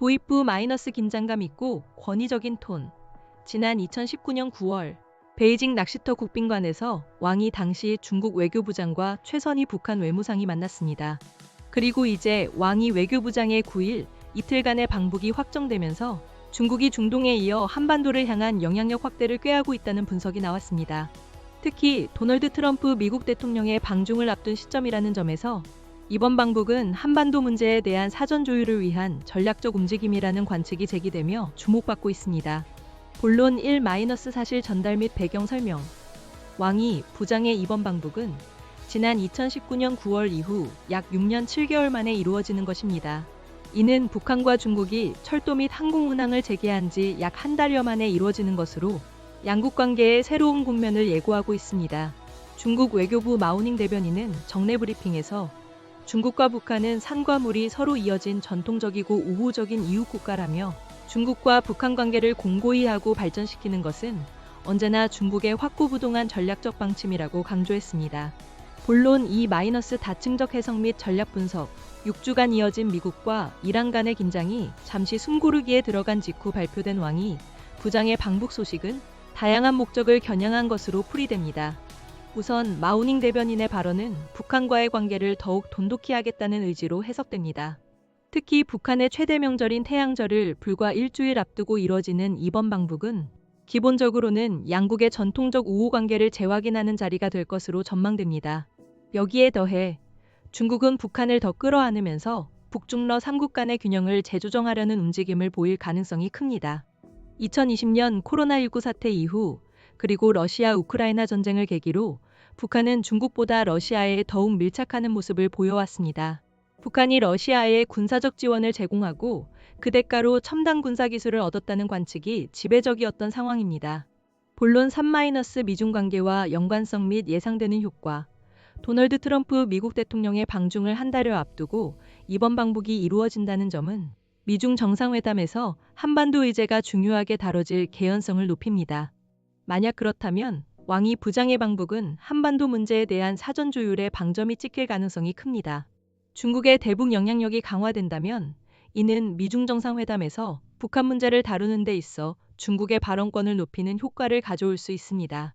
도입부 마이너스 긴장감 있고 권위적인 톤. 지난 2019년 9월 베이징 낚시터 국빈관에서 왕이 당시 중국 외교부장과 최선희 북한 외무상이 만났습니다. 그리고 이제 왕이 외교부장의 9일 이틀간의 방북이 확정되면서 중국이 중동에 이어 한반도를 향한 영향력 확대를 꾀하고 있다는 분석이 나왔습니다. 특히 도널드 트럼프 미국 대통령의 방중을 앞둔 시점이라는 점에서 이번 방북은 한반도 문제에 대한 사전 조율을 위한 전략적 움직임이라는 관측이 제기되며 주목받고 있습니다. 본론 1- 사실 전달 및 배경 설명. 왕이 부장의 이번 방북은 지난 2019년 9월 이후 약 6년 7개월 만에 이루어지는 것입니다. 이는 북한과 중국이 철도 및 항공 운항을 재개한 지 약 한 달여 만에 이루어지는 것으로 양국 관계의 새로운 국면을 예고하고 있습니다. 중국 외교부 마오닝 대변인은 정례 브리핑에서 중국과 북한은 산과 물이 서로 이어진 전통적이고 우호적인 이웃 국가라며 중국과 북한 관계를 공고히 하고 발전시키는 것은 언제나 중국의 확고부동한 전략적 방침이라고 강조했습니다. 본론 2- 다층적 해석 및 전략 분석. 6주간 이어진 미국과 이란 간의 긴장이 잠시 숨고르기에 들어간 직후 발표된 왕이 부장의 방북 소식은 다양한 목적을 겨냥한 것으로 풀이됩니다. 우선 마오닝 대변인의 발언은 북한과의 관계를 더욱 돈독히 하겠다는 의지로 해석됩니다. 특히 북한의 최대 명절인 태양절을 불과 일주일 앞두고 이뤄지는 이번 방북은 기본적으로는 양국의 전통적 우호 관계를 재확인하는 자리가 될 것으로 전망됩니다. 여기에 더해 중국은 북한을 더 끌어안으면서 북중러 3국 간의 균형을 재조정하려는 움직임을 보일 가능성이 큽니다. 2020년 코로나19 사태 이후 그리고 러시아 우크라이나 전쟁을 계기로 북한은 중국보다 러시아에 더욱 밀착하는 모습을 보여왔습니다. 북한이 러시아에 군사적 지원을 제공하고 그 대가로 첨단 군사 기술을 얻었다는 관측이 지배적이었던 상황입니다. 본론 3- 미중 관계와 연관성 및 예상되는 효과. 도널드 트럼프 미국 대통령의 방중을 한 달여 앞두고 이번 방북이 이루어진다는 점은 미중 정상회담에서 한반도 의제가 중요하게 다뤄질 개연성을 높입니다. 만약 그렇다면 왕이 부장의 방북은 한반도 문제에 대한 사전 조율에 방점이 찍힐 가능성이 큽니다. 중국의 대북 영향력이 강화된다면 이는 미중 정상회담에서 북한 문제를 다루는 데 있어 중국의 발언권을 높이는 효과를 가져올 수 있습니다.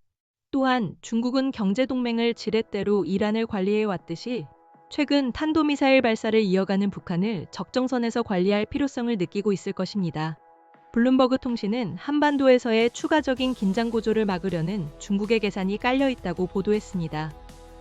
또한 중국은 경제동맹을 지렛대로 이란을 관리해왔듯이 최근 탄도미사일 발사를 이어가는 북한을 적정선에서 관리할 필요성을 느끼고 있을 것입니다. 블룸버그 통신은 한반도에서의 추가적인 긴장 고조를 막으려는 중국의 계산이 깔려있다고 보도했습니다.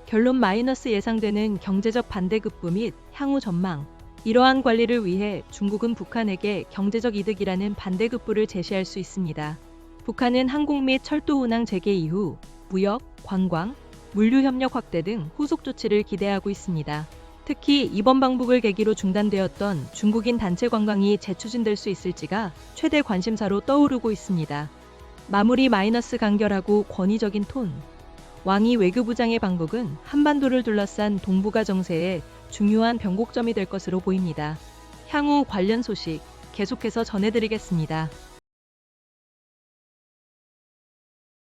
결론 예상되는 경제적 반대급부 및 향후 전망. 이러한 관리를 위해 중국은 북한에게 경제적 이득이라는 반대급부를 제시할 수 있습니다. 북한은 항공 및 철도 운항 재개 이후 무역, 관광, 물류 협력 확대 등 후속 조치를 기대하고 있습니다. 특히 이번 방북을 계기로 중단되었던 중국인 단체 관광이 재추진될 수 있을지가 최대 관심사로 떠오르고 있습니다. 마무리 간결하고 권위적인 톤. 왕이 외교부장의 방북은 한반도를 둘러싼 동북아 정세에 중요한 변곡점이 될 것으로 보입니다. 향후 관련 소식 계속해서 전해드리겠습니다.